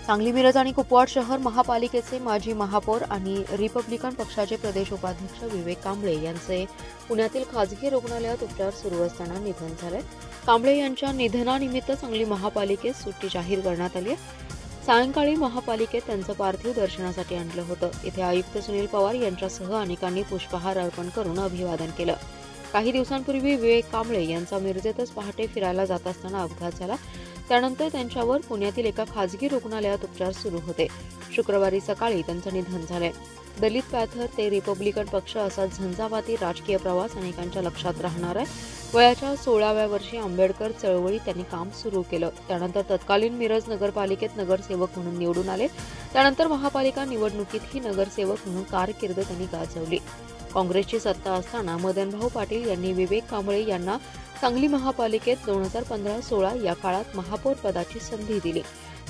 सांगली, मिरज आणि कुपवाड शहर महापालिकेचे माजी महापौर आणि रिपब्लिकन पक्षाचे प्रदेश उपाध्यक्ष विवेक कांबळे यांचे पुण्यातील खासगी रुग्णालयात उपचार सुरू असताना निधन झाले. कांबळे यांच्या निधनानिमित्त सांगली महापालिकेत सुट्टी जाहीर करण्यात आली आहे. सायंकाळी महापालिकेत त्यांचं पार्थिव दर्शनासाठी आणलं होतं. इथे आयुक्त सुनील पवार यांच्यासह अनेकांनी पुष्पहार अर्पण करून अभिवादन केलं. काही दिवसांपूर्वी विवेक कांबळे यांचा मिरजेतच पहाटे फिरायला जात असताना अपघात झाला. त्यानंतर त्यांच्यावर पुण्यातील एका खासगी रुग्णालयात उपचार सुरू होते. शुक्रवारी सकाळी त्यांचं निधन झाले. दलित पॅथर ते रिपब्लिकन पक्ष असा झंझावाती राजकीय प्रवास अनेकांच्या लक्षात राहणार आहे. वयाच्या 16व्या वर्षी आंबेडकर चळवळीत त्यांनी काम सुरू केलं. त्यानंतर तत्कालीन मिरज नगरपालिकेत नगरसेवक म्हणून निवडून आले. त्यानंतर महापालिका निवडणुकीतही नगरसेवक म्हणून कारकीर्द त्यांनी गाजवली. काँग्रेसची सत्ता असताना मदनभाऊ पाटील यांनी विवेक कांबळे यांना सांगली महापालिकेत 2015-16 या काळात महापौर पदाची संधी दिली.